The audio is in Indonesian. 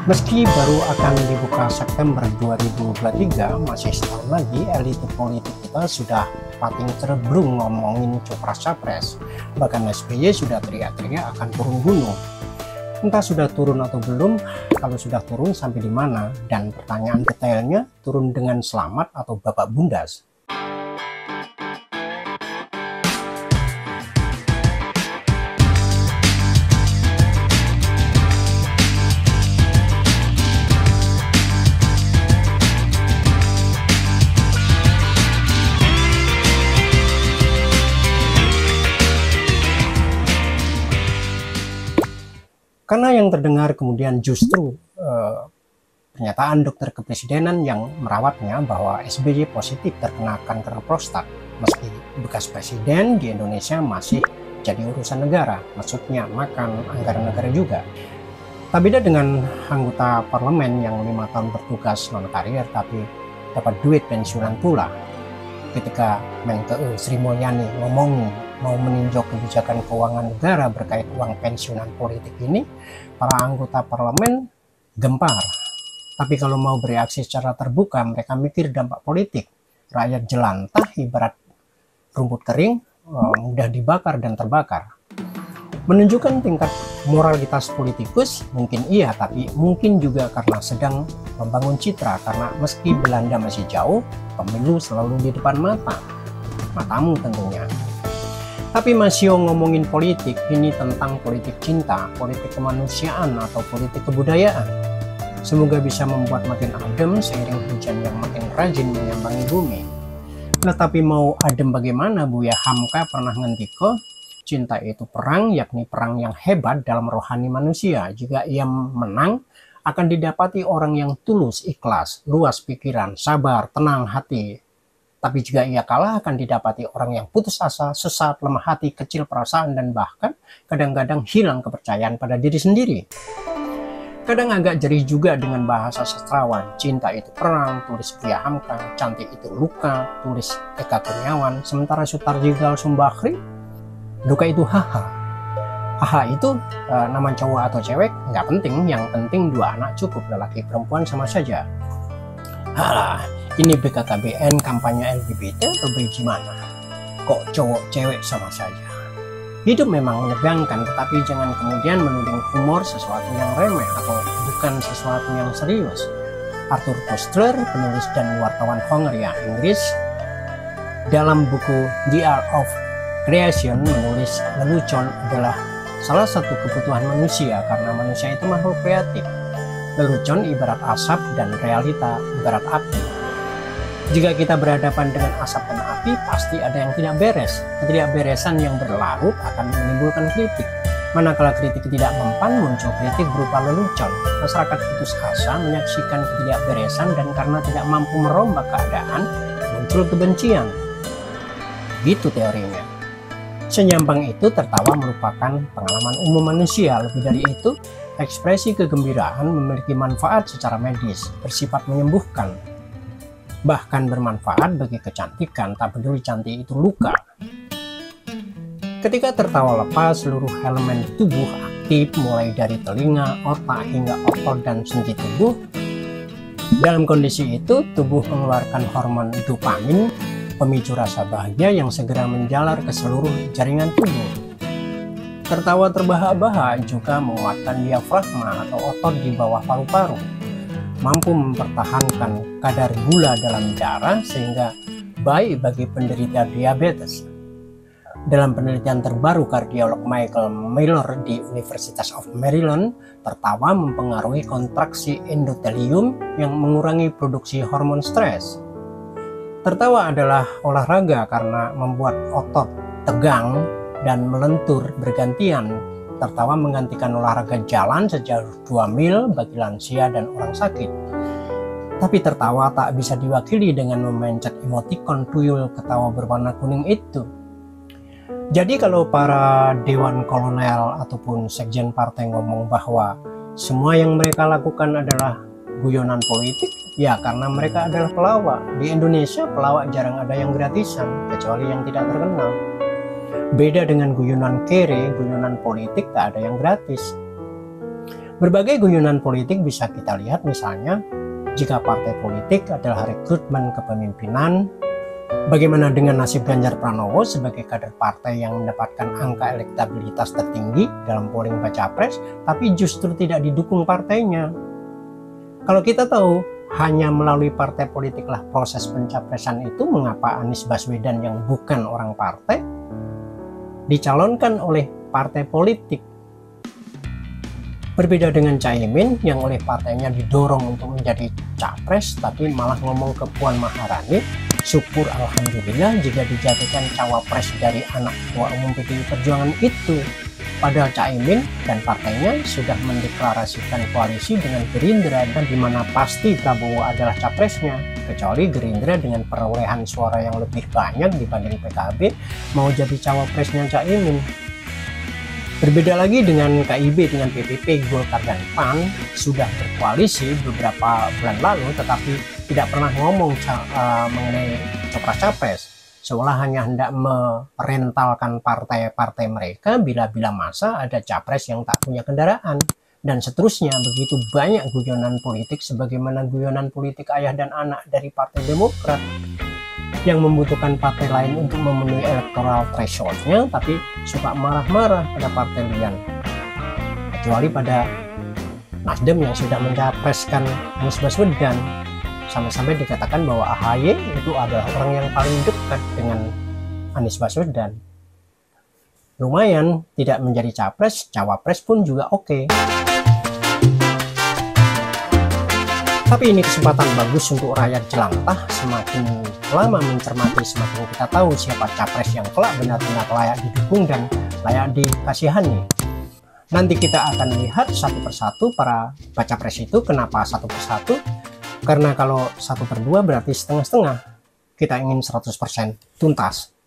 Meski baru akan dibuka September 2023, masih setahun lagi elit politik kita sudah pating cerebrung ngomongin capres-capres. Bahkan SBY sudah teriak-teriak akan turun gunung. Entah sudah turun atau belum, kalau sudah turun sampai di mana, dan pertanyaan detailnya turun dengan selamat atau babak bundas. Karena yang terdengar kemudian justru pernyataan dokter kepresidenan yang merawatnya bahwa SBY positif terkena kanker prostat. Meski bekas presiden di Indonesia masih jadi urusan negara, maksudnya makan anggaran negara juga. Tak beda dengan anggota parlemen yang 5 tahun bertugas non-karier tapi dapat duit pensiunan pula. Ketika Menkeu Sri Mulyani ngomongin mau meninjau kebijakan keuangan negara berkait uang pensiunan politik ini, para anggota parlemen gempar. Tapi kalau mau bereaksi secara terbuka, mereka mikir dampak politik. Rakyat jelantah ibarat rumput kering, mudah dibakar dan terbakar. Menunjukkan tingkat moralitas politikus mungkin iya, tapi mungkin juga karena sedang membangun citra, karena meski Belanda masih jauh, pemilu selalu di depan matamu tentunya. Tapi masih ngomongin politik, ini tentang politik cinta, politik kemanusiaan, atau politik kebudayaan. Semoga bisa membuat makin adem seiring hujan yang makin rajin menyambangi bumi. Nah, tapi mau adem bagaimana, Buya Hamka pernah ngendiko, cinta itu perang, yakni perang yang hebat dalam rohani manusia. Jika ia menang, akan didapati orang yang tulus, ikhlas, luas pikiran, sabar, tenang hati. Tapi jika ia kalah, akan didapati orang yang putus asa, sesat, lemah hati, kecil perasaan, dan bahkan kadang-kadang hilang kepercayaan pada diri sendiri. Kadang agak jerih juga dengan bahasa sastrawan. Cinta itu perang, tulis Buya Hamka. Cantik itu luka, tulis Eka Kurniawan. Sementara Sutarji Galsumbachri, duka itu haha. Haha itu nama cowok atau cewek nggak penting, yang penting 2 anak cukup, lelaki perempuan sama saja. Halah, ini BKKBN kampanye LGBT atau bagaimana? Kok cowok cewek sama saja? Hidup memang menegangkan, tetapi jangan kemudian menuding humor sesuatu yang remeh atau bukan sesuatu yang serius. Arthur Koestler, penulis dan wartawan Hongaria Inggris, dalam buku The Art of Creation menulis lelucon adalah salah satu kebutuhan manusia karena manusia itu makhluk kreatif. Lelucon ibarat asap dan realita ibarat api. Jika kita berhadapan dengan asap dan api, pasti ada yang tidak beres. Ketidakberesan yang berlarut akan menimbulkan kritik. Manakala kritik tidak mempan, muncul kritik berupa lelucon. Masyarakat putus asa menyaksikan ketidakberesan dan karena tidak mampu merombak keadaan, muncul kebencian. Gitu teorinya. Senyampang itu, tertawa merupakan pengalaman umum manusia. Lebih dari itu, ekspresi kegembiraan memiliki manfaat secara medis, bersifat menyembuhkan. Bahkan bermanfaat bagi kecantikan, tak peduli cantik itu luka. Ketika tertawa lepas, seluruh elemen tubuh aktif, mulai dari telinga, otak, hingga otot dan sendi tubuh. Dalam kondisi itu, tubuh mengeluarkan hormon dopamin, pemicu rasa bahagia yang segera menjalar ke seluruh jaringan tubuh. Tertawa terbahak-bahak juga menguatkan diafragma atau otot di bawah paru-paru, mampu mempertahankan kadar gula dalam darah sehingga baik bagi penderita diabetes. Dalam penelitian terbaru kardiolog Michael Miller di University of Maryland, tertawa mempengaruhi kontraksi endotelium yang mengurangi produksi hormon stres. Tertawa adalah olahraga karena membuat otot tegang dan melentur bergantian. Tertawa menggantikan olahraga jalan sejauh 2 mil bagi lansia dan orang sakit. Tapi tertawa tak bisa diwakili dengan memencet emotikon tuyul ketawa berwarna kuning itu. Jadi kalau para dewan kolonel ataupun sekjen partai ngomong bahwa semua yang mereka lakukan adalah guyonan politik, ya karena mereka adalah pelawak. Di Indonesia pelawak jarang ada yang gratisan, kecuali yang tidak terkenal. Beda dengan guyonan kere, guyonan politik tak ada yang gratis. Berbagai guyonan politik bisa kita lihat, misalnya jika partai politik adalah rekrutmen kepemimpinan, bagaimana dengan nasib Ganjar Pranowo sebagai kader partai yang mendapatkan angka elektabilitas tertinggi dalam polling baca pres, tapi justru tidak didukung partainya. Kalau kita tahu hanya melalui partai politiklah proses pencapresan itu, mengapa Anies Baswedan yang bukan orang partai dicalonkan oleh partai politik? Berbeda dengan Caimin yang oleh partainya didorong untuk menjadi capres, tapi malah ngomong ke Puan Maharani, syukur alhamdulillah jika dijadikan cawapres dari anak ketua umum PDI Perjuangan itu. Padahal Caimin dan partainya sudah mendeklarasikan koalisi dengan Gerindra, dan di mana pasti Prabowo adalah capresnya, kecuali Gerindra dengan perolehan suara yang lebih banyak dibanding PKB mau jadi cawapresnya Caimin. Berbeda lagi dengan KIB dengan PPP, Golkar dan PAN sudah berkoalisi beberapa bulan lalu, tetapi tidak pernah ngomong mengenai capres-capres, seolah hanya hendak merentalkan partai-partai mereka bila-bila masa ada capres yang tak punya kendaraan, dan seterusnya. Begitu banyak guyonan politik, sebagaimana guyonan politik ayah dan anak dari Partai Demokrat yang membutuhkan partai lain untuk memenuhi electoral threshold-nya, tapi suka marah-marah pada partai lain, kecuali pada Nasdem yang sudah mencapreskan Anies Baswedan, sampai-sampai dikatakan bahwa AHY itu adalah orang yang paling dekat dengan Anies Baswedan. Lumayan, tidak menjadi capres, cawapres pun juga oke. Tapi ini kesempatan bagus untuk rakyat jelantah. Semakin lama mencermati, semakin kita tahu siapa capres yang kelak benar-benar layak didukung dan layak dikasihani. Nanti kita akan lihat satu persatu para baca pres itu. Kenapa satu persatu? Karena kalau 1/2 berarti setengah-setengah. Kita ingin 100% tuntas.